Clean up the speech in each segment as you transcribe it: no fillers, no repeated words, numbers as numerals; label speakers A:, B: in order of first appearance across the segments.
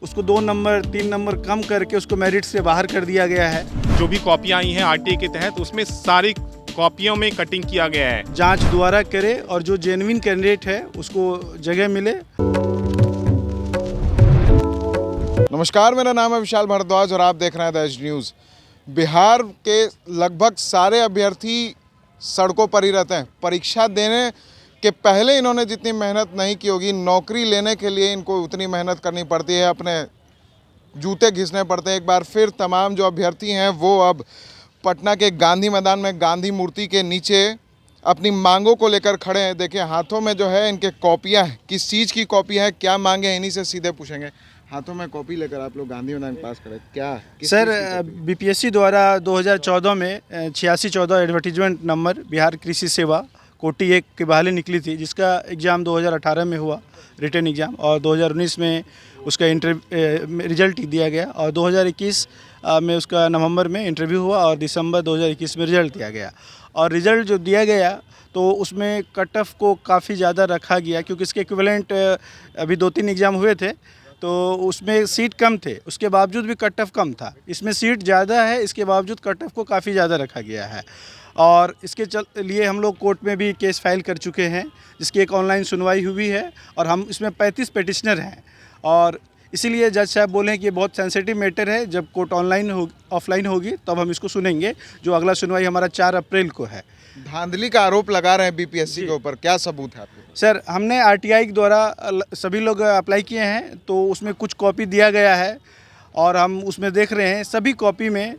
A: उसको 2 number 3 number कम करके उसको मेरिट से बाहर कर दिया गया है।
B: जो भी कॉपियां आई हैं आरटीए के तहत उसमें सारी कॉपियों में कटिंग किया गया है।
A: जांच दोबारा करे और जो जेन्युइन कैंडिडेट है उसको जगह मिले।
C: नमस्कार, मेरा नाम है विशाल भारद्वाज और आप देख रहे हैं द एज न्यूज़। बिहार के लगभग सारे अभ्यर्थी सड़कों पर ही रहते हैं। परीक्षा देने के पहले इन्होंने जितनी मेहनत नहीं की होगी, नौकरी लेने के लिए इनको उतनी मेहनत करनी पड़ती है, अपने जूते घिसने पड़ते हैं। एक बार फिर तमाम जो अभ्यर्थी हैं वो अब पटना के गांधी मैदान में गांधी मूर्ति के नीचे अपनी मांगों को लेकर खड़े हैं। देखिए हाथों में जो है इनके कॉपियाँ हैं। किस चीज़ की कॉपी है, क्या मांगे, इन्हीं से सीधे पूछेंगे। हाथों में कॉपी लेकर आप लोग गांधी मैदान के पास खड़े, क्या किस
A: सर,
C: चीज़ की कॉपी है?
A: बीपीएससी द्वारा 2014 में 8614 एडवर्टीजमेंट नंबर बिहार कृषि सेवा कोटि 1 की बहाली निकली थी, जिसका एग्ज़ाम 2018 में हुआ रिटर्न एग्ज़ाम, और 2019 में उसका रिजल्ट दिया गया, और 2021 में उसका नवंबर में इंटरव्यू हुआ और दिसंबर 2021 में रिजल्ट दिया गया। और रिजल्ट जो दिया गया तो उसमें कट ऑफ को काफ़ी ज़्यादा रखा गया, क्योंकि इसके इक्विवेलेंट अभी 2-3 एग्ज़ाम हुए थे तो उसमें सीट कम थे, उसके बावजूद भी कट ऑफ कम था। इसमें सीट ज़्यादा है, इसके बावजूद कट ऑफ को काफ़ी ज़्यादा रखा गया है। और इसके लिए हम लोग कोर्ट में भी केस फाइल कर चुके हैं, जिसकी एक ऑनलाइन सुनवाई हुई है, और हम इसमें 35 पिटिशनर हैं। और इसीलिए जज साहब बोले हैं कि ये बहुत सेंसिटिव मैटर है, जब कोर्ट ऑफलाइन होगी तब हम इसको सुनेंगे, जो अगला सुनवाई हमारा 4 अप्रैल को है।
C: धांधली का आरोप लगा रहे हैं बीपीएससी के ऊपर, क्या सबूत है आपके पास?
A: सर, हमने आरटीआई के द्वारा सभी लोग अप्लाई किए हैं, तो उसमें कुछ कॉपी दिया गया है और हम उसमें देख रहे हैं सभी कॉपी में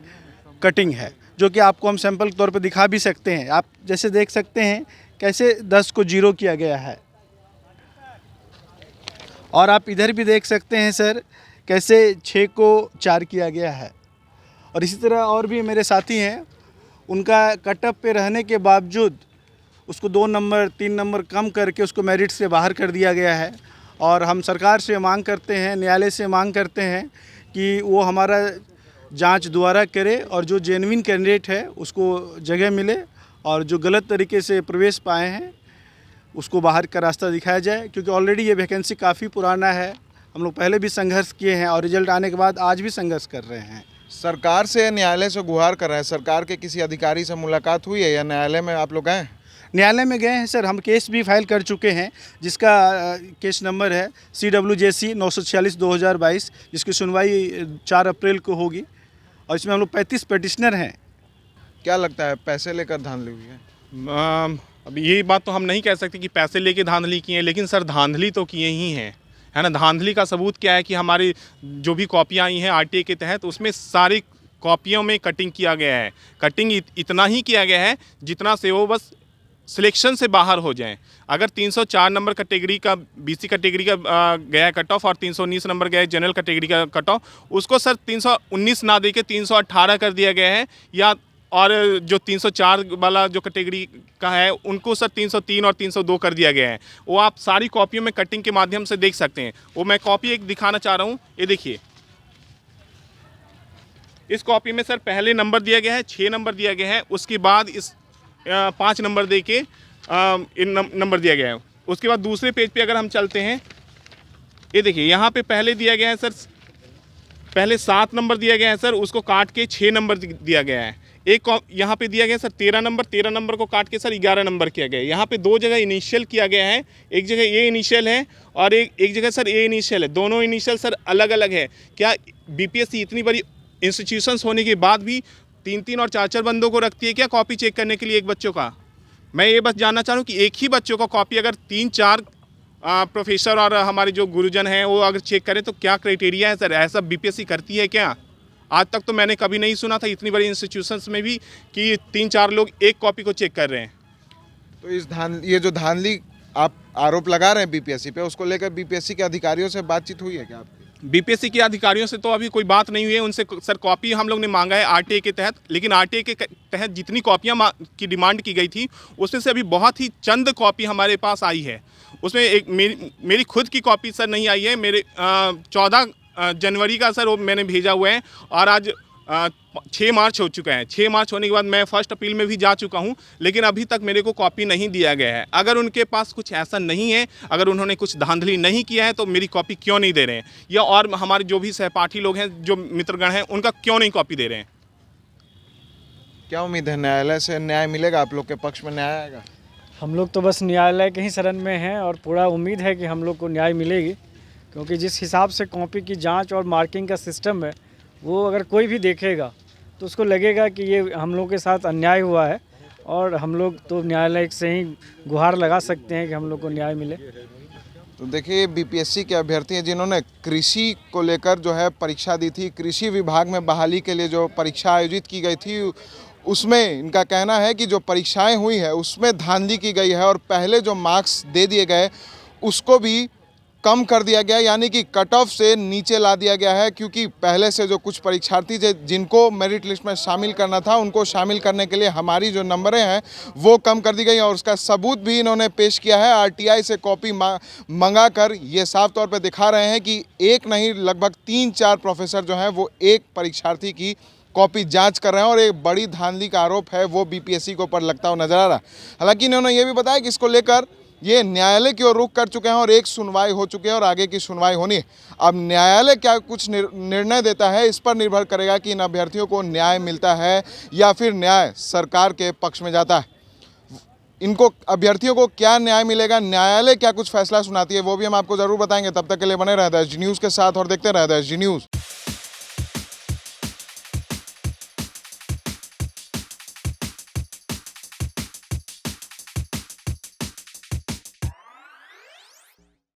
A: कटिंग है, जो कि आपको हम सैंपल के तौर पे दिखा भी सकते हैं। आप जैसे देख सकते हैं कैसे 10 को 0 किया गया है, और आप इधर भी देख सकते हैं सर कैसे 6 को 4 किया गया है। और इसी तरह और भी मेरे साथी हैं, उनका कटअप पे रहने के बावजूद उसको 2 नंबर 3 नंबर कम करके उसको मेरिट से बाहर कर दिया गया है। और हम सरकार से मांग करते हैं, न्यायालय से मांग करते हैं कि वो हमारा जांच दोबारा करे और जो जेन्युइन कैंडिडेट है उसको जगह मिले, और जो गलत तरीके से प्रवेश पाए हैं उसको बाहर का रास्ता दिखाया जाए, क्योंकि ऑलरेडी ये वैकेंसी काफ़ी पुराना है। हम लोग पहले भी संघर्ष किए हैं और रिजल्ट आने के बाद आज भी संघर्ष कर रहे हैं।
C: सरकार से, न्यायालय से गुहार कर रहे हैं। सरकार के किसी अधिकारी से मुलाकात हुई है या न्यायालय में आप लोग गए?
A: न्यायालय में गए हैं सर, हम केस भी फाइल कर चुके हैं, जिसका केस नंबर है CWJC 946/2022, जिसकी सुनवाई 4 अप्रैल को होगी, और इसमें हम लोग 35 पिटिशनर हैं।
C: क्या लगता है, पैसे लेकर धांधली हुई है?
B: अब ये बात तो हम नहीं कह सकते कि पैसे लेके धांधली किए हैं, लेकिन सर धांधली तो किए ही हैं, है ना। धांधली का सबूत क्या है कि हमारी जो भी कॉपियां आई हैं आरटीए के तहत उसमें सारी कॉपियों में कटिंग किया गया है। कटिंग इतना ही किया गया है जितना से वो बस सिलेक्शन से बाहर हो जाएं। अगर 304 नंबर कैटेगरी का बीसी कैटेगरी का गया कट ऑफ और 319 नंबर गया जनरल कैटेगरी का कट ऑफ, उसको सर 319 ना दे के 318 कर दिया गया है, या और जो 304 वाला जो कैटेगरी का है उनको सर 303 और 302 कर दिया गया है। वो आप सारी कॉपियों में कटिंग के माध्यम से देख सकते हैं। वो मैं कॉपी एक दिखाना चाह रहा हूँ, ये देखिए। इस कॉपी में सर पहले नंबर दिया गया है, 6 नंबर दिया गया है, उसके बाद इस 5 नंबर दे के नंबर दिया गया है। उसके बाद दूसरे पेज पे अगर हम चलते हैं, ये देखिए यहाँ पे पहले दिया गया है सर, पहले 7 नंबर दिया गया है सर, उसको काट के 6 नंबर दिया गया है। एक यहाँ पे दिया गया सर 13 नंबर को काट के सर 11 नंबर किया गया है। यहाँ पे 2 जगह इनिशियल किया गया है, एक जगह ए इनिशियल है और एक जगह सर ए इनिशियल है। दोनों इनिशियल सर अलग अलग है। क्या बीपीएससी इतनी बड़ी इंस्टीट्यूशंस होने के बाद भी 3-3 और 4-4 बंदों को रखती है क्या कॉपी चेक करने के लिए एक बच्चों का? मैं ये बस जानना चाह रहा हूँ कि एक ही बच्चों का कॉपी अगर 3-4 प्रोफेसर और हमारे जो गुरुजन हैं वो अगर चेक करें तो क्या क्राइटेरिया है सर? ऐसा बीपीएससी करती है क्या? आज तक तो मैंने कभी नहीं सुना था इतनी बड़ी इंस्टीट्यूशंस में भी कि 3-4 लोग एक कॉपी को चेक कर रहे हैं।
C: तो ये जो धांधली आप आरोप लगा रहे हैं बीपीएससी पे, उसको लेकर बीपीएससी के अधिकारियों से बातचीत हुई है क्या आपकी?
B: बीपीएससी के अधिकारियों से तो अभी कोई बात नहीं हुई है। उनसे सर कॉपी हम लोग ने मांगा है आरटीए के तहत, लेकिन आरटीए के तहत जितनी कॉपियाँ की डिमांड की गई थी उसमें से अभी बहुत ही चंद कॉपी हमारे पास आई है। उसमें एक मेरी खुद की कॉपी सर नहीं आई है। मेरे 14 जनवरी का सर वो मैंने भेजा हुआ है, और आज 6 मार्च हो चुका है। 6 मार्च होने के बाद मैं फर्स्ट अपील में भी जा चुका हूं, लेकिन अभी तक मेरे को कॉपी नहीं दिया गया है। अगर उनके पास कुछ ऐसा नहीं है, अगर उन्होंने कुछ धांधली नहीं किया है तो मेरी कॉपी क्यों नहीं दे रहे हैं, या और हमारे जो भी सहपाठी लोग हैं, जो मित्रगण हैं, उनका क्यों नहीं कॉपी दे रहे हैं।
C: क्या उम्मीद है, न्यायालय से न्याय मिलेगा? आप लोग के पक्ष में न्याय आएगा?
D: हम लोग तो बस न्यायालय के ही शरण में हैं और पूरा उम्मीद है कि हम लोग को न्याय मिलेगी, क्योंकि जिस हिसाब से कॉपी की जांच और मार्किंग का सिस्टम है, वो अगर कोई भी देखेगा तो उसको लगेगा कि ये हम लोग के साथ अन्याय हुआ है, और हम लोग तो न्यायालय से ही गुहार लगा सकते हैं कि हम लोग को न्याय मिले।
C: तो देखिए, बीपीएससी के अभ्यर्थी हैं जिन्होंने कृषि को लेकर जो है परीक्षा दी थी। कृषि विभाग में बहाली के लिए जो परीक्षा आयोजित की गई थी, उसमें इनका कहना है कि जो परीक्षाएं हुई है उसमें धांधली की गई है, और पहले जो मार्क्स दे दिए गए उसको भी कम कर दिया गया, यानी कि कट ऑफ से नीचे ला दिया गया है। क्योंकि पहले से जो कुछ परीक्षार्थी थे जिनको मेरिट लिस्ट में शामिल करना था, उनको शामिल करने के लिए हमारी जो नंबरें हैं वो कम कर दी गई, और उसका सबूत भी इन्होंने पेश किया है। आरटीआई से कॉपी मंगा कर ये साफ तौर पे दिखा रहे हैं कि एक नहीं, लगभग 3-4 प्रोफेसर जो हैं वो एक परीक्षार्थी की कॉपी जांच कर रहे हैं, और एक बड़ी धांधली का आरोप है वो बीपीएससी के ऊपर लगता हुआ नजर आ रहा है। हालांकि इन्होंने ये भी बताया कि इसको लेकर ये न्यायालय की ओर रुख कर चुके हैं और एक सुनवाई हो चुकी है और आगे की सुनवाई होनी है। अब न्यायालय क्या कुछ निर्णय देता है, इस पर निर्भर करेगा कि इन अभ्यर्थियों को न्याय मिलता है या फिर न्याय सरकार के पक्ष में जाता है। इनको अभ्यर्थियों को क्या न्याय मिलेगा, न्यायालय क्या कुछ फैसला सुनाती है, वो भी हम आपको जरूर बताएंगे। तब तक के लिए बने रहते हैं एसडी न्यूज़ के साथ और देखते रहते हैं एसडी न्यूज़।